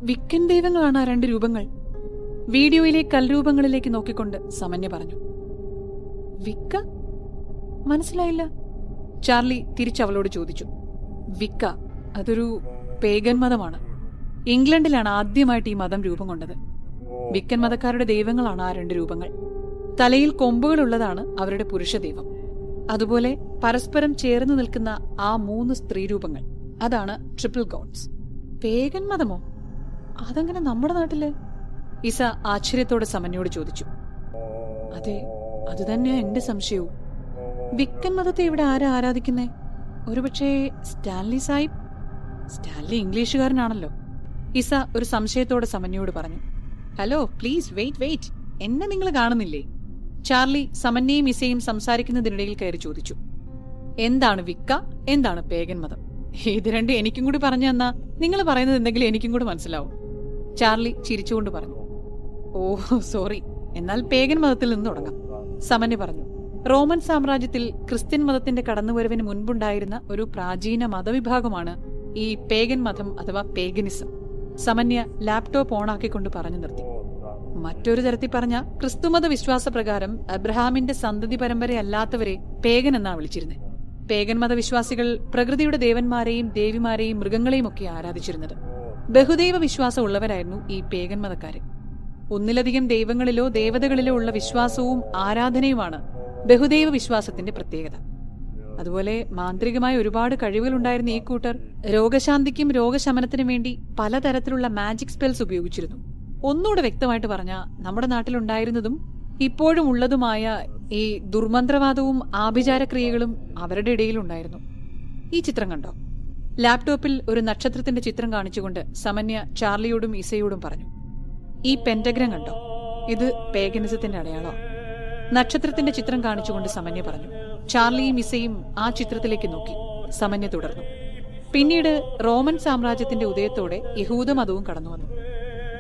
വിക്കൻ ദൈവങ്ങളാണ് ആ രണ്ട് രൂപങ്ങൾ. വീഡിയോയിലെ കൽരൂപങ്ങളിലേക്ക് നോക്കിക്കൊണ്ട് സമന്യ പറഞ്ഞു. വിക്ക? മനസ്സിലായില്ല. ചാർലി തിരിച്ചവളോട് ചോദിച്ചു. വിക്ക അതൊരു പേഗൻ മതമാണ്. ഇംഗ്ലണ്ടിലാണ് ആദ്യമായിട്ട് ഈ മതം രൂപം കൊണ്ടത്. വിക്കൻ മതക്കാരുടെ ദൈവങ്ങളാണ് ആ രണ്ട് രൂപങ്ങൾ. തലയിൽ കൊമ്പുകളുള്ളതാണ് അവരുടെ പുരുഷ ദൈവം. അതുപോലെ പരസ്പരം ചേർന്ന് നിൽക്കുന്ന ആ 3 സ്ത്രീ രൂപങ്ങൾ, അതാണ് ട്രിപ്പിൾ ഗോഡ്സ്. പേഗൻ മതമോ? അതെങ്ങനെ നമ്മുടെ നാട്ടില്? ഇസ ആശ്ചര്യത്തോടെ സമന്യോട് ചോദിച്ചു. അതെ, അതുതന്നെയാ എന്റെ സംശയവും. വിക്കൻ മതത്തെ ഇവിടെ ആരാ ആരാധിക്കുന്നേ? ഒരുപക്ഷെ സ്റ്റാൻലി സാഹിബ്? സ്റ്റാൻലി ഇംഗ്ലീഷുകാരനാണല്ലോ. ഇസ ഒരു സംശയത്തോടെ സമന്യോട് പറഞ്ഞു. Hello, please wait. എന്നെ നിങ്ങൾ കാണുന്നില്ലേ? ചാർലി സമന്യയും ഇസയും സംസാരിക്കുന്നതിനിടയിൽ കയറി ചോദിച്ചു. എന്താണ് വിക്ക, എന്താണ് പേഗൻ മതം? ഇത് രണ്ടും എനിക്കും കൂടി പറഞ്ഞു തന്നാ നിങ്ങൾ പറയുന്നത് എന്തെങ്കിലും എനിക്കും കൂടി മനസ്സിലാവും. ചാർലി ചിരിച്ചുകൊണ്ട് പറഞ്ഞു. ഓ സോറി, എന്നാൽ പേഗൻ മതത്തിൽ നിന്ന് തുടങ്ങാം. സമന്യ പറഞ്ഞു. റോമൻ സാമ്രാജ്യത്തിൽ ക്രിസ്ത്യൻ മതത്തിന്റെ കടന്നുവരവിന് മുൻപുണ്ടായിരുന്ന ഒരു പ്രാചീന മതവിഭാഗമാണ് ഈ പേഗൻ മതം അഥവാ പേഗനിസം. സമന്യ ലാപ്ടോപ്പ് ഓണാക്കിക്കൊണ്ട് പറഞ്ഞു നിർത്തി. മറ്റൊരു തരത്തിൽ പറഞ്ഞ ക്രിസ്തുമത വിശ്വാസപ്രകാരം അബ്രഹാമിന്റെ സന്തതി പരമ്പരയല്ലാത്തവരെ പേഗൻ എന്നാ വിളിച്ചിരുന്നത്. പേഗൻ മതവിശ്വാസികൾ പ്രകൃതിയുടെ ദേവന്മാരെയും ദേവിമാരെയും മൃഗങ്ങളെയും ഒക്കെ ആരാധിച്ചിരുന്നത്. ബഹുദൈവ വിശ്വാസം ഉള്ളവരായിരുന്നു ഈ പേഗൻ മതക്കാര്. ഒന്നിലധികം ദൈവങ്ങളിലോ ദേവതകളിലോ ഉള്ള വിശ്വാസവും ആരാധനയുമാണ് ബഹുദൈവ വിശ്വാസത്തിന്റെ പ്രത്യേകത. അതുപോലെ മാന്ത്രികമായ ഒരുപാട് കഴിവുകളുണ്ടായിരുന്ന ഈ കൂട്ടർ രോഗശാന്തിക്കും രോഗശമനത്തിനും വേണ്ടി പലതരത്തിലുള്ള മാജിക് സ്പെൽസ് ഉപയോഗിച്ചിരുന്നു. ഒന്നുകൂടെ വ്യക്തമായിട്ട് പറഞ്ഞാൽ നമ്മുടെ നാട്ടിലുണ്ടായിരുന്നതും ഇപ്പോഴും ഉള്ളതുമായ ഈ ദുർമന്ത്രവാദവും ആഭിചാരക്രിയകളും അവരുടെ ഇടയിലുണ്ടായിരുന്നു. ഈ ചിത്രം കണ്ടോ? ലാപ്ടോപ്പിൽ ഒരു നക്ഷത്രത്തിന്റെ ചിത്രം കാണിച്ചുകൊണ്ട് സമന്യ ചാർലിയോടും ഇസയോടും പറഞ്ഞു. ഈ പെന്റഗ്രം കണ്ടോ? ഇത് പേഗനിസത്തിന്റെ അടയാളോ? നക്ഷത്രത്തിന്റെ ചിത്രം കാണിച്ചുകൊണ്ട് സമന്യ പറഞ്ഞു. ചാർലിയും ഇസയും ആ ചിത്രത്തിലേക്ക് നോക്കി. സമന്യ തുടർന്നു. പിന്നീട് റോമൻ സാമ്രാജ്യത്തിന്റെ ഉദയത്തോടെ യഹൂദമതവും കടന്നുവന്നു.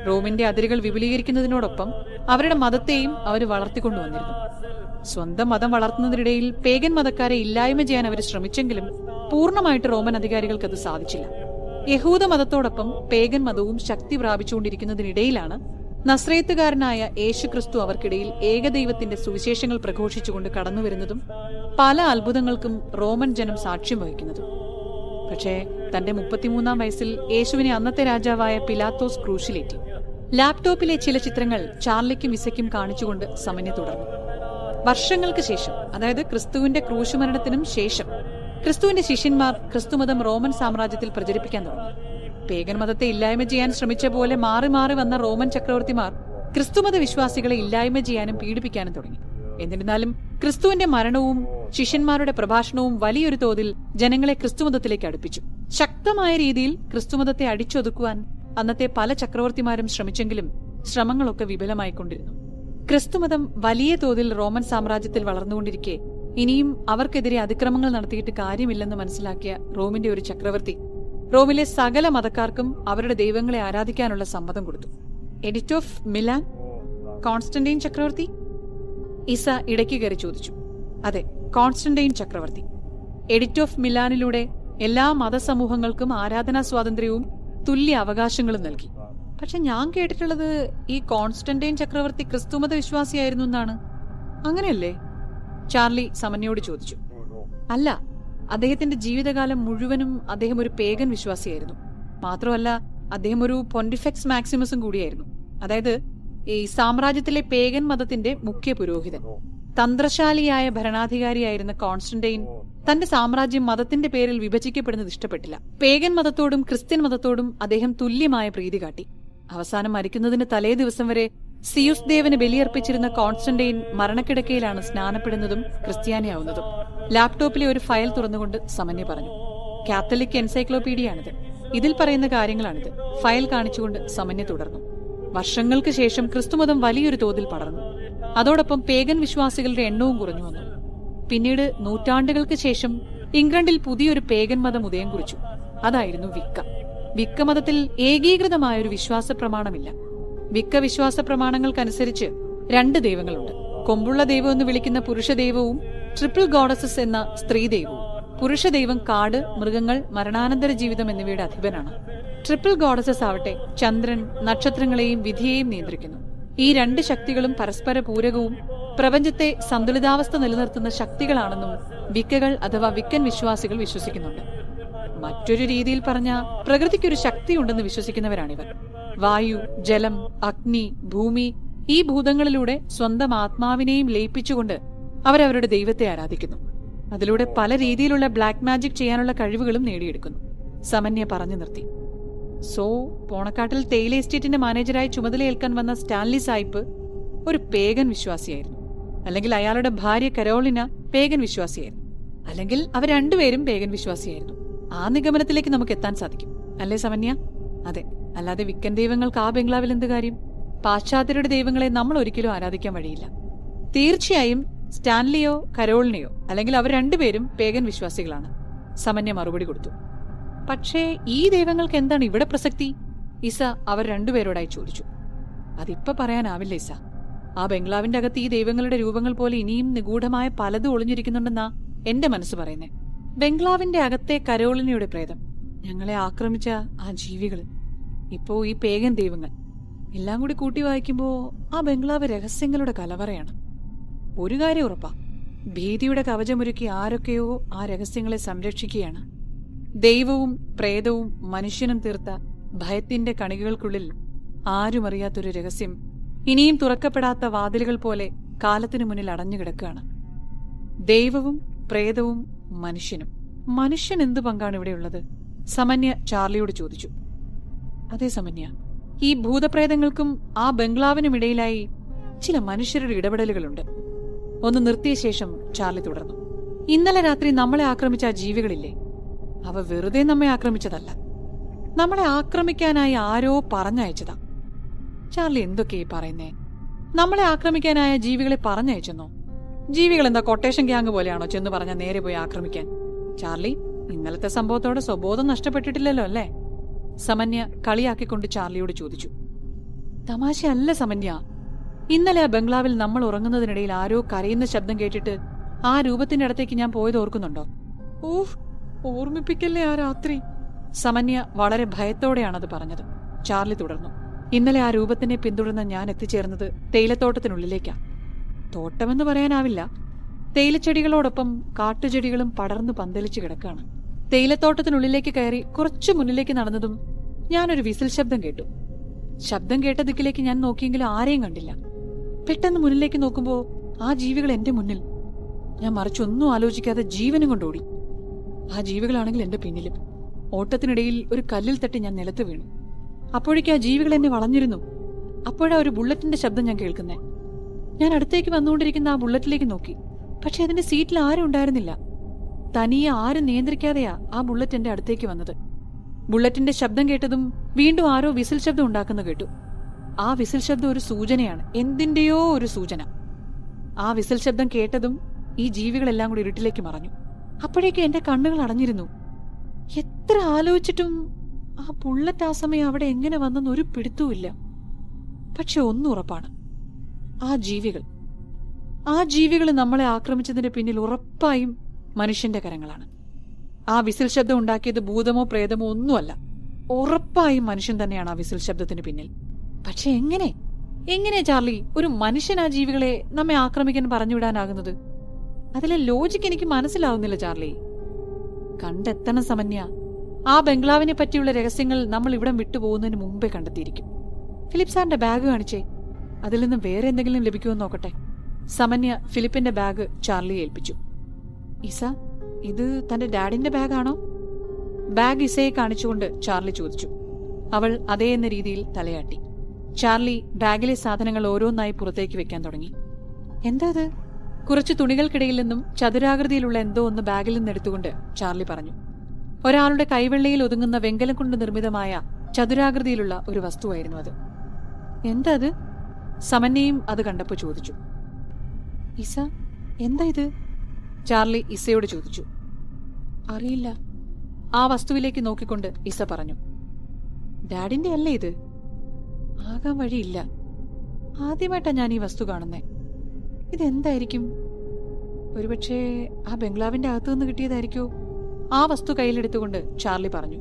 റോമിന്റെ അതിരുകൾ വിപുലീകരിക്കുന്നതിനോടൊപ്പം അവരുടെ മതത്തെയും അവർ വളർത്തിക്കൊണ്ടുവന്നിരുന്നു. സ്വന്തം മതം വളർത്തുന്നതിനിടയിൽ പേഗൻ മതക്കാരെ ഇല്ലായ്മ ചെയ്യാൻ അവർ ശ്രമിച്ചെങ്കിലും പൂർണ്ണമായിട്ട് റോമൻ അധികാരികൾക്ക് അത് സാധിച്ചില്ല. യഹൂദ മതത്തോടൊപ്പം പേഗൻ മതവും ശക്തി പ്രാപിച്ചുകൊണ്ടിരിക്കുന്നതിനിടയിലാണ് നസ്രേത്തുകാരനായ യേശുക്രിസ്തു അവർക്കിടയിൽ ഏകദൈവത്തിന്റെ സുവിശേഷങ്ങൾ പ്രഘോഷിച്ചുകൊണ്ട് കടന്നുവരുന്നതും പല അത്ഭുതങ്ങൾക്കും റോമൻ ജനം സാക്ഷ്യം വഹിക്കുന്നതും. പക്ഷേ തന്റെ 33-ാം വയസ്സിൽ യേശുവിനെ അന്നത്തെ രാജാവായ പിലാത്തോസ് ക്രൂശിലേറ്റി. ലാപ്ടോപ്പിലെ ചില ചിത്രങ്ങൾ ചാർലിക്കും ഇസയ്ക്കും കാണിച്ചുകൊണ്ട് സമന്യ തുടർന്നു. വർഷങ്ങൾക്ക് ശേഷം, അതായത് ക്രിസ്തുവിന്റെ ക്രൂശുമരണത്തിനും ശേഷം, ക്രിസ്തുവിന്റെ ശിഷ്യന്മാർ ക്രിസ്തുമതം റോമൻ സാമ്രാജ്യത്തിൽ പ്രചരിപ്പിക്കാൻ തുടങ്ങി. പേഗൻ മതത്തെ ഇല്ലായ്മ ചെയ്യാൻ ശ്രമിച്ച പോലെ മാറി മാറി വന്ന റോമൻ ചക്രവർത്തിമാർ ക്രിസ്തുമത വിശ്വാസികളെ ഇല്ലായ്മ ചെയ്യാനും പീഡിപ്പിക്കാനും തുടങ്ങി. എന്നിരുന്നാലും ക്രിസ്തുവിന്റെ മരണവും ശിഷ്യന്മാരുടെ പ്രഭാഷണവും വലിയൊരു തോതിൽ ജനങ്ങളെ ക്രിസ്തുമതത്തിലേക്ക് അടുപ്പിച്ചു. ശക്തമായ രീതിയിൽ ക്രിസ്തുമതത്തെ അടിച്ചൊതുക്കുവാൻ അന്നത്തെ പല ചക്രവർത്തിമാരും ശ്രമിച്ചെങ്കിലും ശ്രമങ്ങളൊക്കെ വിഫലമായിക്കൊണ്ടിരുന്നു. ക്രിസ്തുമതം വലിയ തോതിൽ റോമൻ സാമ്രാജ്യത്തിൽ വളർന്നുകൊണ്ടിരിക്കെ ഇനിയും അവർക്കെതിരെ അതിക്രമങ്ങൾ നടത്തിയിട്ട് കാര്യമില്ലെന്ന് മനസ്സിലാക്കിയ റോമിന്റെ ഒരു ചക്രവർത്തി റോമിലെ സകല മതക്കാർക്കും അവരുടെ ദൈവങ്ങളെ ആരാധിക്കാനുള്ള സമ്മതം കൊടുത്തു. Edict of Milan? കോൺസ്റ്റന്റൈൻ ചക്രവർത്തി? ഇസ ഇടയ്ക്ക് കയറി ചോദിച്ചു. അതെ, കോൺസ്റ്റന്റൈൻ ചക്രവർത്തി. എഡിക്റ്റ് ഓഫ് മിലാനിലൂടെ എല്ലാ മതസമൂഹങ്ങൾക്കും ആരാധനാ സ്വാതന്ത്ര്യവും തുല്യ അവകാശങ്ങളും നൽകി. പക്ഷെ ഞാൻ കേട്ടിട്ടുള്ളത് ഈ കോൺസ്റ്റന്റൈൻ ചക്രവർത്തി ക്രിസ്തുമത വിശ്വാസിയായിരുന്നു എന്നാണ്. അങ്ങനെയല്ലേ? ചാർലി സമന്യോട് ചോദിച്ചു. അല്ല, അദ്ദേഹത്തിന്റെ ജീവിതകാലം മുഴുവനും അദ്ദേഹം ഒരു പേഗൻ വിശ്വാസിയായിരുന്നു. മാത്രമല്ല, അദ്ദേഹം ഒരു പൊന്റിഫെക്സ് മാക്സിമസും കൂടിയായിരുന്നു. അതായത് ഈ സാമ്രാജ്യത്തിലെ പേഗൻ മതത്തിന്റെ മുഖ്യ പുരോഹിതൻ. തന്ത്രശാലിയായ ഭരണാധികാരിയായിരുന്ന കോൺസ്റ്റന്റൈൻ തന്റെ സാമ്രാജ്യം മതത്തിന്റെ പേരിൽ വിഭജിക്കപ്പെടുന്നത് ഇഷ്ടപ്പെട്ടില്ല. പേഗൻ മതത്തോടും ക്രിസ്ത്യൻ മതത്തോടും അദ്ദേഹം തുല്യമായ പ്രീതി കാട്ടി. അവസാനം മരിക്കുന്നതിന് തലേ ദിവസം വരെ സിയുസ് ദേവന് ബലിയർപ്പിച്ചിരുന്ന കോൺസ്റ്റന്റൈൻ മരണക്കിടക്കയിലാണ് സ്നാനപ്പെടുന്നതും ക്രിസ്ത്യാനിയാവുന്നതും. ലാപ്ടോപ്പിലെ ഒരു ഫയൽ തുറന്നുകൊണ്ട് സമന്യ പറഞ്ഞു. കാത്തലിക് എൻസൈക്ലോപീഡിയാണിത്. ഇതിൽ പറയുന്ന കാര്യങ്ങളാണിത്. ഫയൽ കാണിച്ചുകൊണ്ട് സമന്യ തുടർന്നു. വർഷങ്ങൾക്ക് ശേഷം ക്രിസ്തുമതം വലിയൊരു തോതിൽ പടർന്നു. അതോടൊപ്പം പേഗൻ വിശ്വാസികളുടെ എണ്ണവും കുറഞ്ഞു വന്നു. പിന്നീട് നൂറ്റാണ്ടുകൾക്ക് ശേഷം ഇംഗ്ലണ്ടിൽ പുതിയൊരു പേഗൻ മതം ഉദയം കുറിച്ചു. അതായിരുന്നു വിക്ക. വിക്ക മതത്തിൽ ഏകീകൃതമായൊരു വിശ്വാസ പ്രമാണമില്ല. വിക്ക വിശ്വാസ പ്രമാണങ്ങൾക്കനുസരിച്ച് 2 ദൈവങ്ങളുണ്ട്. കൊമ്പുള്ള ദൈവം എന്ന് വിളിക്കുന്ന പുരുഷ ദൈവവും ട്രിപ്പിൾ ഗോഡസസ് എന്ന സ്ത്രീ ദൈവവും പുരുഷ ദൈവം കാട്, മൃഗങ്ങൾ, മരണാനന്തര ജീവിതം എന്നിവയുടെ അധിപനാണ്. ട്രിപ്പിൾ ഗോഡസസ് ആവട്ടെ ചന്ദ്രൻ, നക്ഷത്രങ്ങളെയും വിധിയെയും നിയന്ത്രിക്കുന്നു. ഈ രണ്ട് ശക്തികളും പരസ്പര പൂരകവും പ്രപഞ്ചത്തെ സന്തുലിതാവസ്ഥ നിലനിർത്തുന്ന ശക്തികളാണെന്നും വിക്കകൾ അഥവാ വിക്കൻ വിശ്വാസികൾ വിശ്വസിക്കുന്നുണ്ട്. മറ്റൊരു രീതിയിൽ പറഞ്ഞ പ്രകൃതിക്കൊരു ശക്തിയുണ്ടെന്ന് വിശ്വസിക്കുന്നവരാണിവർ. വായു, ജലം, അഗ്നി, ഭൂമി ഈ ഭൂതങ്ങളിലൂടെ സ്വന്തം ആത്മാവിനെയും ലയിപ്പിച്ചുകൊണ്ട് അവരവരുടെ ദൈവത്തെ ആരാധിക്കുന്നു. അതിലൂടെ പല രീതിയിലുള്ള ബ്ലാക്ക് മാജിക് ചെയ്യാനുള്ള കഴിവുകളും നേടിയെടുക്കുന്നു. സമന്യ പറഞ്ഞു നിർത്തി. സോ പോണക്കാട്ടിൽ തേയില എസ്റ്റേറ്റിന്റെ മാനേജരായി ചുമതലയേൽക്കാൻ വന്ന സ്റ്റാൻലി സായിപ്പ് ഒരു പേഗൻ വിശ്വാസിയായിരുന്നു. അല്ലെങ്കിൽ അയാളുടെ ഭാര്യ കരോളിന പേഗൻ വിശ്വാസിയായിരുന്നു. അല്ലെങ്കിൽ അവർ രണ്ടുപേരും പേഗൻ വിശ്വാസിയായിരുന്നു. ആ നിഗമനത്തിലേക്ക് നമുക്ക് എത്താൻ സാധിക്കും, അല്ലേ സമന്യ? അതെ, അല്ലാതെ വിക്കൻ ദൈവങ്ങൾക്ക് ആ ബംഗ്ലാവിൽ എന്ത് കാര്യം? പാശ്ചാത്യരുടെ ദൈവങ്ങളെ നമ്മൾ ഒരിക്കലും ആരാധിക്കാൻ വഴിയില്ല. തീർച്ചയായും സ്റ്റാൻലിയോ കരോളിനെയോ അല്ലെങ്കിൽ അവർ രണ്ടുപേരും പേഗൻ വിശ്വാസികളാണ്. സമന്യ മറുപടി കൊടുത്തു. പക്ഷേ ഈ ദൈവങ്ങൾക്ക് എന്താണ് ഇവിടെ പ്രസക്തി? ഇസ അവർ രണ്ടുപേരോടായി ചോദിച്ചു. അതിപ്പോ പറയാനാവില്ല ഇസ. ആ ബംഗ്ലാവിന്റെ അകത്ത് ഈ ദൈവങ്ങളുടെ രൂപങ്ങൾ പോലെ ഇനിയും നിഗൂഢമായ പലതും ഒളിഞ്ഞിരിക്കുന്നുണ്ടെന്നാ എന്റെ മനസ്സ് പറയുന്നേ. ബംഗ്ലാവിന്റെ അകത്തെ കരോളിനയുടെ പ്രേതം, ഞങ്ങളെ ആക്രമിച്ച ആ ജീവികള്, ഇപ്പോ ഈ പേഗൻ ദൈവങ്ങൾ എല്ലാം കൂടി കൂട്ടി വായിക്കുമ്പോ ആ ബംഗ്ലാവ് രഹസ്യങ്ങളുടെ കലവറയാണ്. ഒരു കാര്യം ഉറപ്പാ, ഭീതിയുടെ കവചമൊരുക്കി ആരൊക്കെയോ ആ രഹസ്യങ്ങളെ സംരക്ഷിക്കുകയാണ്. ദൈവവും പ്രേതവും മനുഷ്യനും തീർത്ത ഭയത്തിന്റെ കണികകൾക്കുള്ളിൽ ആരുമറിയാത്തൊരു രഹസ്യം ഇനിയും തുറക്കപ്പെടാത്ത വാതിലുകൾ പോലെ കാലത്തിനു മുന്നിൽ അടഞ്ഞുകിടക്കുകയാണ്. ദൈവവും പ്രേതവും മനുഷ്യനും. മനുഷ്യൻ എന്തു പങ്കാണ് ഇവിടെയുള്ളത്? സമന്യ ചാർലിയോട് ചോദിച്ചു. അതേ സമന്യ, ഈ ഭൂതപ്രേതങ്ങൾക്കും ആ ബംഗ്ലാവിനുമിടയിലായി ചില മനുഷ്യരുടെ ഇടപെടലുകളുണ്ട്. ഒന്ന് നിർത്തിയ ശേഷം ചാർലി തുടർന്നു. ഇന്നലെ രാത്രി നമ്മളെ ആക്രമിച്ച ആ ജീവികളില്ലേ, അവ വെറുതെ നമ്മെ ആക്രമിച്ചതല്ല. നമ്മളെ ആക്രമിക്കാനായി ആരോ പറഞ്ഞയച്ചതാ. ചാർലി എന്തൊക്കെയാ പറയുന്നേ? നമ്മളെ ആക്രമിക്കാനായ ജീവികളെ പറഞ്ഞയച്ചെന്നോ? ജീവികൾ എന്താ കൊട്ടേഷൻ ഗ്യാങ് പോലെയാണോ ചെന്ന് പറഞ്ഞാൽ നേരെ പോയി ആക്രമിക്കാൻ? ചാർലി, ഇന്നലത്തെ സംഭവത്തോടെ സ്വബോധം നഷ്ടപ്പെട്ടിട്ടില്ലല്ലോ അല്ലേ? സമന്യ കളിയാക്കിക്കൊണ്ട് ചാർലിയോട് ചോദിച്ചു. തമാശയല്ല സമന്യ. ഇന്നലെ ആ ബംഗ്ലാവിൽ നമ്മൾ ഉറങ്ങുന്നതിനിടയിൽ ആരോ കരയുന്ന ശബ്ദം കേട്ടിട്ട് ആ രൂപത്തിന്റെ അടുത്തേക്ക് ഞാൻ പോയത് ഓർക്കുന്നുണ്ടോ? ഓഹ്, ഓർമ്മിപ്പിക്കല്ലേ ആ രാത്രി. സമന്യ വളരെ ഭയത്തോടെയാണത് പറഞ്ഞത്. ചാർലി തുടർന്നു. ഇന്നലെ ആ രൂപത്തിനെ പിന്തുടർന്ന് ഞാൻ എത്തിച്ചേർന്നത് തേയിലത്തോട്ടത്തിനുള്ളിലേക്കാ. തോട്ടമെന്ന് പറയാനാവില്ല, തേയിലച്ചെടികളോടൊപ്പം കാട്ടുചെടികളും പടർന്നു പന്തലിച്ചു കിടക്കാണ്. തേയിലത്തോട്ടത്തിനുള്ളിലേക്ക് കയറി കുറച്ചു മുന്നിലേക്ക് നടന്നതും ഞാനൊരു വിസിൽ ശബ്ദം കേട്ടു. ശബ്ദം കേട്ട ദിക്കിലേക്ക് ഞാൻ നോക്കിയെങ്കിലും ആരെയും കണ്ടില്ല. പെട്ടെന്ന് മുന്നിലേക്ക് നോക്കുമ്പോ ആ ജീവികൾ എന്റെ മുന്നിൽ. ഞാൻ മറിച്ചൊന്നും ആലോചിക്കാതെ ജീവനും കൊണ്ടോടി. ആ ജീവികളാണെങ്കിൽ എന്റെ പിന്നിലും. ഓട്ടത്തിനിടയിൽ ഒരു കല്ലിൽ തട്ടി ഞാൻ നിലത്ത് വീണു. അപ്പോഴേക്കും ആ ജീവികൾ എന്നെ വളഞ്ഞിരുന്നു. അപ്പോഴാ ഒരു ബുള്ളറ്റിന്റെ ശബ്ദം ഞാൻ കേൾക്കുന്നേ. ഞാൻ അടുത്തേക്ക് വന്നുകൊണ്ടിരിക്കുന്ന ആ ബുള്ളറ്റിലേക്ക് നോക്കി. പക്ഷെ അതിന്റെ സീറ്റിൽ ആരും ഉണ്ടായിരുന്നില്ല. തനിയെ ആരും നിയന്ത്രിക്കാതെയാ ആ ബുള്ളറ്റ് എന്റെ അടുത്തേക്ക് വന്നത്. ബുള്ളറ്റിന്റെ ശബ്ദം കേട്ടതും വീണ്ടും ആരോ വിസിൽ ശബ്ദം ഉണ്ടാക്കുന്ന കേട്ടു. ആ വിസിൽ ശബ്ദം ഒരു സൂചനയാണ്, എന്തിന്റെയോ ഒരു സൂചന. ആ വിസിൽ ശബ്ദം കേട്ടതും ഈ ജീവികളെല്ലാം കൂടി ഇരുട്ടിലേക്ക് മറഞ്ഞു. അപ്പോഴേക്കും എന്റെ കണ്ണുകൾ അടഞ്ഞിരുന്നു. എത്ര ആലോചിച്ചിട്ടും ആ ബുള്ളറ്റ് ആ സമയം അവിടെ എങ്ങനെ വന്നെന്ന് ഒരു പിടുത്തവുമില്ല. പക്ഷെ ഒന്നുറപ്പാണ്, ആ ജീവികൾ നമ്മളെ ആക്രമിച്ചതിന്റെ പിന്നിൽ ഉറപ്പായും മനുഷ്യന്റെ കരങ്ങളാണ്. ആ വിസിൽ ശബ്ദം ഉണ്ടാക്കിയത് ഭൂതമോ പ്രേതമോ ഒന്നുമല്ല. ഉറപ്പായും മനുഷ്യൻ തന്നെയാണ് ആ വിസിൽ ശബ്ദത്തിന് പിന്നിൽ. പക്ഷെ എങ്ങനെ ചാർലി ഒരു മനുഷ്യൻ ആ ജീവികളെ നമ്മെ ആക്രമിക്കാൻ പറഞ്ഞുവിടാനാകുന്നത്? അതിലെ ലോജിക്ക് എനിക്ക് മനസ്സിലാവുന്നില്ല ചാർലി. കണ്ടെത്തണം സമന്യ. ആ ബംഗ്ലാവിനെ പറ്റിയുള്ള രഹസ്യങ്ങൾ നമ്മൾ ഇവിടം വിട്ടുപോകുന്നതിന് മുമ്പേ കണ്ടെത്തിയിരിക്കും. ഫിലിപ്പ് സാറിന്റെ ബാഗ് കാണിച്ചേ, അതിൽ നിന്നും വേറെ എന്തെങ്കിലും ലഭിക്കുമെന്ന് നോക്കട്ടെ. സമന്യ ഫിലിപ്പിന്റെ ബാഗ് ചാർലിയെ ഏൽപ്പിച്ചു. ഇസ, ഇത് തന്റെ ഡാഡിന്റെ ബാഗാണോ? ബാഗ് ഇസയെ കാണിച്ചുകൊണ്ട് ചാർലി ചോദിച്ചു. അവൾ അതേ എന്ന രീതിയിൽ തലയാട്ടി. ചാർലി ബാഗിലെ സാധനങ്ങൾ ഓരോന്നായി പുറത്തേക്ക് വെക്കാൻ തുടങ്ങി. എന്താ അത്? കുറച്ച് തുണികൾക്കിടയിൽ നിന്നും ചതുരാകൃതിയിലുള്ള എന്തോ ഒന്ന് ബാഗിൽ നിന്ന് എടുത്തുകൊണ്ട് ചാർലി പറഞ്ഞു. ഒരാളുടെ കൈവെള്ളയിൽ ഒതുങ്ങുന്ന വെങ്കലം കൊണ്ട് നിർമ്മിതമായ ചതുരാകൃതിയിലുള്ള ഒരു വസ്തുവായിരുന്നു അത്. എന്താ അത്? സമന്യയും അത് കണ്ടപ്പോൾ ചോദിച്ചു. ഇസ, എന്താ ഇത്? ചാർലി ഇസയോട് ചോദിച്ചു. അറിയില്ല. ആ വസ്തുവിലേക്ക് നോക്കിക്കൊണ്ട് ഇസ പറഞ്ഞു. ഡാഡിന്റെ അല്ലേ ഇത്? ആകാൻ വഴിയില്ല. ആദ്യമായിട്ടാ ഞാൻ ഈ വസ്തു കാണുന്നേ. ഇതെന്തായിരിക്കും? ഒരുപക്ഷെ ആ ബംഗ്ലാവിന്റെ അകത്തു നിന്ന് കിട്ടിയതായിരിക്കോ? ആ വസ്തു കയ്യിലെടുത്തുകൊണ്ട് ചാർലി പറഞ്ഞു.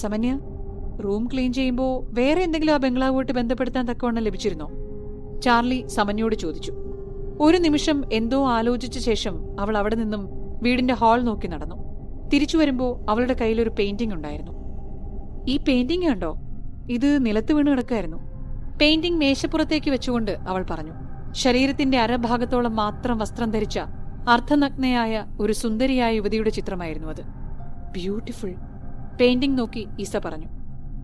സമന്യ, റൂം ക്ലീൻ ചെയ്യുമ്പോ വേറെ എന്തെങ്കിലും ആ ബംഗ്ലാവുമായിട്ട് ബന്ധപ്പെടുത്താൻ തക്കവണ്ണം ലഭിച്ചിരുന്നോ? ചാർലി സമന്യയോട് ചോദിച്ചു. ഒരു നിമിഷം എന്തോ ആലോചിച്ച ശേഷം അവൾ അവിടെ നിന്നും വീടിന്റെ ഹാൾ നോക്കി നടന്നു. തിരിച്ചു വരുമ്പോ അവളുടെ കയ്യിലൊരു പെയിന്റിംഗ് ഉണ്ടായിരുന്നു. ഈ പെയിന്റിംഗ് കണ്ടോ? ഇത് നിലത്ത് വീണ് കിടക്കായിരുന്നു. പെയിന്റിംഗ് മേശപ്പുറത്തേക്ക് വെച്ചുകൊണ്ട് അവൾ പറഞ്ഞു. ശരീരത്തിന്റെ അരഭാഗത്തോളം മാത്രം വസ്ത്രം ധരിച്ച അർദ്ധനഗ്നയായ ഒരു സുന്ദരിയായ യുവതിയുടെ ചിത്രമായിരുന്നു അത്. ബ്യൂട്ടിഫുൾ. പെയിന്റിംഗ് നോക്കി ഈസ പറഞ്ഞു.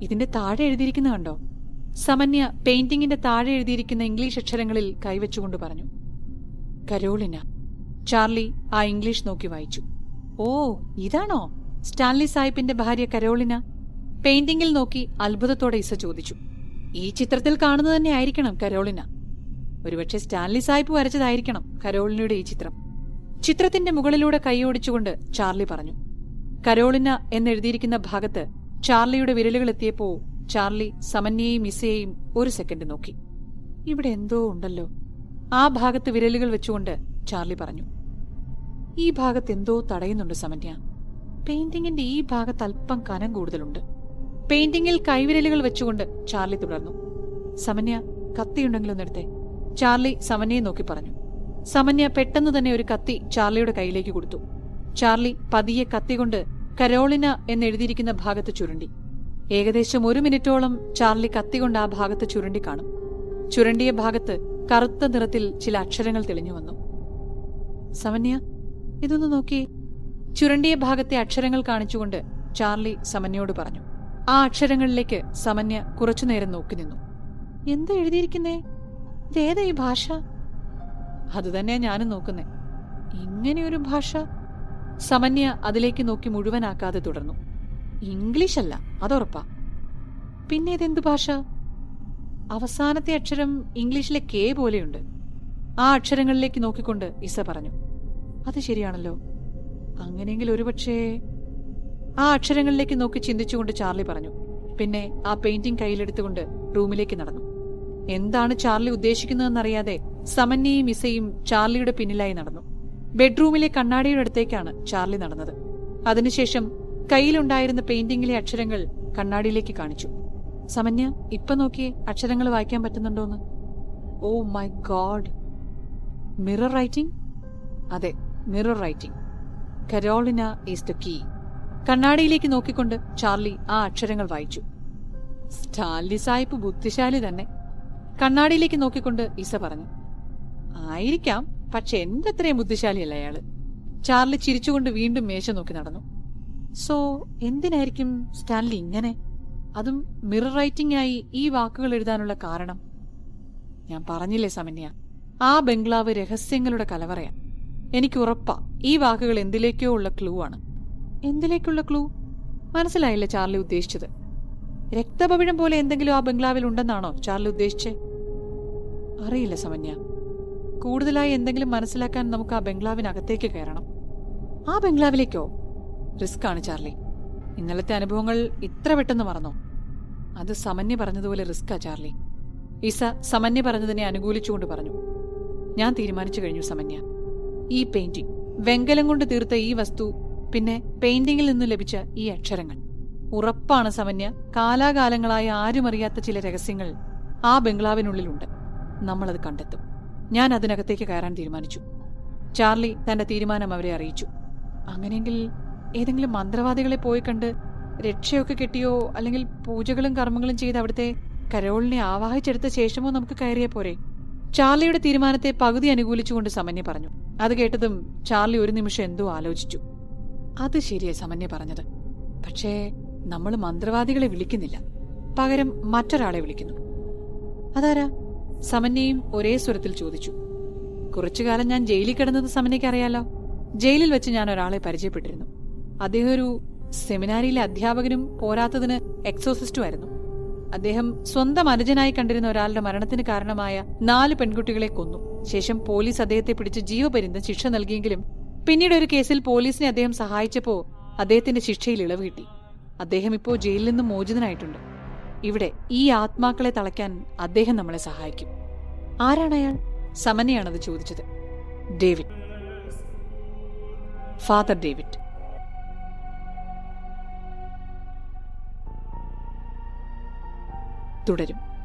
ഇതിന്റെ താഴെ എഴുതിയിരിക്കുന്ന കണ്ടോ? സമന്യ പെയിന്റിംഗിന്റെ താഴെ എഴുതിയിരിക്കുന്ന ഇംഗ്ലീഷ് അക്ഷരങ്ങളിൽ കൈവച്ചുകൊണ്ട് പറഞ്ഞു. കരോളിന. ചാർലി ആ ഇംഗ്ലീഷ് നോക്കി വായിച്ചു. ഓ, ഇതാണോ സ്റ്റാൻലി സാഹിബിന്റെ ഭാര്യ കരോളിന? പെയിന്റിംഗിൽ നോക്കി അത്ഭുതത്തോടെ ഈസ ചോദിച്ചു. ഈ ചിത്രത്തിൽ കാണുന്നത് തന്നെ ആയിരിക്കണം കരോളിന. ഒരുപക്ഷെ സ്റ്റാൻലി സാഹിബ് വരച്ചതായിരിക്കണം കരോളിനയുടെ ഈ ചിത്രം. ചിത്രത്തിന്റെ മുകളിലൂടെ കൈയോടിച്ചുകൊണ്ട് ചാർലി പറഞ്ഞു. കരോളിന എന്നെഴുതിയിരിക്കുന്ന ഭാഗത്ത് ചാർലിയുടെ വിരലുകൾ എത്തിയപ്പോ ചാർലി സമന്യയെയും ഇസയെയും ഒരു സെക്കൻഡ് നോക്കി. ഇവിടെ എന്തോ ഉണ്ടല്ലോ. ആ ഭാഗത്ത് വിരലുകൾ വെച്ചുകൊണ്ട് ചാർലി പറഞ്ഞു. ഈ ഭാഗത്ത് എന്തോ തടയുന്നുണ്ട് സമന്യ. പെയിന്റിംഗിന്റെ ഈ ഭാഗത്ത് അല്പം കനം കൂടുതലുണ്ട്. പെയിന്റിംഗിൽ കൈവിരലുകൾ വെച്ചുകൊണ്ട് ചാർലി തുടർന്നു. സമന്യ, കത്തിയുണ്ടെങ്കിലൊന്നെടുത്തേ. ചാർലി സമന്യയെ നോക്കി പറഞ്ഞു. സമന്യ പെട്ടെന്ന് തന്നെ ഒരു കത്തി ചാർലിയുടെ കയ്യിലേക്ക് കൊടുത്തു. ചാർലി പതിയെ കത്തികൊണ്ട് കരോളിന എന്നെഴുതിയിരിക്കുന്ന ഭാഗത്ത് ചുരുണ്ടി. ഏകദേശം 1 മിനിറ്റോളം ചാർലി കത്തികൊണ്ട് ആ ഭാഗത്ത് ചുരുണ്ടി കാണും. ചുരണ്ടിയ ഭാഗത്ത് കറുത്ത നിറത്തിൽ ചില അക്ഷരങ്ങൾ തെളിഞ്ഞു വന്നു. സമന്യ, ഇതൊന്ന് നോക്കിയേ. ചുരണ്ടിയ ഭാഗത്തെ അക്ഷരങ്ങൾ കാണിച്ചുകൊണ്ട് ചാർലി സമന്യയോട് പറഞ്ഞു. ആ അക്ഷരങ്ങളിലേക്ക് സമന്യ കുറച്ചുനേരം നോക്കി നിന്നു. എന്താ എഴുതിയിരിക്കുന്നേ? ഇതേതാ ഈ ഭാഷ? അതുതന്നെയാ ഞാനും നോക്കുന്നേ. ഇങ്ങനെയൊരു ഭാഷ? സമന്യ അതിലേക്ക് നോക്കി മുഴുവനാക്കാതെ തുടർന്നു. ഇംഗ്ലീഷല്ല, അതുറപ്പാ. പിന്നെ ഇതെന്തു ഭാഷ? അവസാനത്തെ അക്ഷരം ഇംഗ്ലീഷിലെ കെ പോലെയുണ്ട്. ആ അക്ഷരങ്ങളിലേക്ക് നോക്കിക്കൊണ്ട് ഇസ പറഞ്ഞു. അത് ശരിയാണല്ലോ. അങ്ങനെയെങ്കിൽ ഒരുപക്ഷേ... ആ അക്ഷരങ്ങളിലേക്ക് നോക്കി ചിന്തിച്ചുകൊണ്ട് ചാർലി പറഞ്ഞു. പിന്നെ ആ പെയിന്റിംഗ് കയ്യിലെടുത്തുകൊണ്ട് റൂമിലേക്ക് നടന്നു. എന്താണ് ചാർലി ഉദ്ദേശിക്കുന്നതെന്നറിയാതെ സമന്യയും ഇസയും ചാർലിയുടെ പിന്നിലായി നടന്നു. ബെഡ്റൂമിലെ കണ്ണാടിയുടെ അടുത്തേക്കാണ് ചാർലി നടന്നത്. അതിനുശേഷം കയ്യിലുണ്ടായിരുന്ന പെയിന്റിംഗിലെ അക്ഷരങ്ങൾ കണ്ണാടിയിലേക്ക് കാണിച്ചു. സമന്യ, ഇപ്പൊ നോക്കിയേ, അക്ഷരങ്ങൾ വായിക്കാൻ പറ്റുന്നുണ്ടോന്ന്. Oh my god. Mirror writing? അതെ, mirror writing. Carolina is the key. കണ്ണാടിയിലേക്ക് നോക്കിക്കൊണ്ട് ചാർലി ആ അക്ഷരങ്ങൾ വായിച്ചു. സ്റ്റാൻലി സാഹിബ് ബുദ്ധിശാലി തന്നെ. കണ്ണാടിയിലേക്ക് നോക്കിക്കൊണ്ട് ഇസ പറഞ്ഞു. ആയിരിക്കാം, പക്ഷെ എന്റെ അത്രയും ബുദ്ധിശാലിയല്ല അയാള്. ചാർലി ചിരിച്ചുകൊണ്ട് വീണ്ടും മേശ നോക്കി നടന്നു. സോ എന്തിനായിരിക്കും സ്റ്റാൻലി ഇങ്ങനെ, അതും മിറർ റൈറ്റിംഗ് ആയി ഈ വാക്കുകൾ എഴുതാനുള്ള കാരണം? ഞാൻ പറഞ്ഞില്ലേ സമന്യ, ആ ബംഗ്ലാവ് രഹസ്യങ്ങളുടെ കലവറയാ. എനിക്ക് ഉറപ്പാ ഈ വാക്കുകൾ എന്തിലേക്കോ ഉള്ള ക്ലൂ ആണ്. എന്തിലേക്കുള്ള ക്ലൂ? മനസ്സിലായില്ല ചാർലി ഉദ്ദേശിച്ചത്. രക്തപവിഴം പോലെ എന്തെങ്കിലും ആ ബംഗ്ലാവിൽ ഉണ്ടെന്നാണോ ചാർലി ഉദ്ദേശിച്ചേ? അറിയില്ല സമന്യ. കൂടുതലായി എന്തെങ്കിലും മനസ്സിലാക്കാൻ നമുക്ക് ആ ബംഗ്ലാവിനകത്തേക്ക് കയറണം. ആ ബംഗ്ലാവിലേക്കോ? റിസ്ക് ആണ് ചാർലി. ഇന്നലത്തെ അനുഭവങ്ങൾ ഇത്ര പെട്ടെന്ന് മറന്നോ? അത് സമന്യ പറഞ്ഞതുപോലെ റിസ്കാ ചാർലി. ഇസ സമന്യ പറഞ്ഞതിനെ അനുകൂലിച്ചുകൊണ്ട് പറഞ്ഞു. ഞാൻ തീരുമാനിച്ചു കഴിഞ്ഞു സമന്യ. ഈ പെയിന്റിംഗ്, വെങ്കലം കൊണ്ട് തീർത്ത ഈ വസ്തു, പിന്നെ പെയിന്റിംഗിൽ നിന്ന് ലഭിച്ച ഈ അക്ഷരങ്ങൾ, ഉറപ്പാണ് സമന്യ, കാലാകാലങ്ങളായി ആരുമറിയാത്ത ചില രഹസ്യങ്ങൾ ആ ബംഗ്ലാവിനുള്ളിലുണ്ട്. നമ്മളത് കണ്ടെത്തും. ഞാൻ അതിനകത്തേക്ക് കയറാൻ തീരുമാനിച്ചു. ചാർലി തന്റെ തീരുമാനം അവരെ അറിയിച്ചു. അങ്ങനെയെങ്കിൽ ഏതെങ്കിലും മന്ത്രവാദികളെ പോയി കണ്ട് രക്ഷയൊക്കെ കെട്ടിയോ അല്ലെങ്കിൽ പൂജകളും കർമ്മങ്ങളും ചെയ്ത് അവിടുത്തെ കരോളിനെ ആവാഹിച്ചെടുത്ത ശേഷമോ നമുക്ക് കയറിയ പോരെ? ചാർലിയുടെ തീരുമാനത്തെ പകുതി അനുകൂലിച്ചുകൊണ്ട് സമന്യ പറഞ്ഞു. അത് കേട്ടതും ചാർലി ഒരു നിമിഷം എന്തോ ആലോചിച്ചു. അത് ശരിയാ സമന്യ പറഞ്ഞത്. പക്ഷേ നമ്മൾ മന്ത്രവാദികളെ വിളിക്കുന്നില്ല, പകരം മറ്റൊരാളെ വിളിക്കുന്നു. അതാരാ? സമന്യയും ഒരേ സ്വരത്തിൽ ചോദിച്ചു. കുറച്ചുകാലം ഞാൻ ജയിലിൽ കിടന്നത് സമന്യയ്ക്ക് അറിയാലോ. ജയിലിൽ വെച്ച് ഞാൻ ഒരാളെ പരിചയപ്പെട്ടിരുന്നു. അദ്ദേഹം ഒരു സെമിനാരിയിലെ അധ്യാപകനും പോരാത്തതിന് എക്സോസിസ്റ്റുമായിരുന്നു. അദ്ദേഹം സ്വന്തം അനുജനായി കണ്ടിരുന്ന ഒരാളുടെ മരണത്തിന് കാരണമായ 4 പെൺകുട്ടികളെ കൊന്നു. ശേഷം പോലീസ് അദ്ദേഹത്തെ പിടിച്ച് ജീവപര്യന്തം ശിക്ഷ നൽകിയെങ്കിലും പിന്നീട് ഒരു കേസിൽ പോലീസിനെ അദ്ദേഹം സഹായിച്ചപ്പോ അദ്ദേഹത്തിന്റെ ശിക്ഷയിൽ ഇളവ് കിട്ടി. അദ്ദേഹം ഇപ്പോ ജയിലിൽ നിന്നും മോചിതനായിട്ടുണ്ട്. ഇവിടെ ഈ ആത്മാക്കളെ തളയ്ക്കാൻ അദ്ദേഹം നമ്മളെ സഹായിക്കും. ആരാണ് അയാൾ? സമന്യയാണത് ചോദിച്ചത്. ഡേവിഡ്. Father David. തുടരും.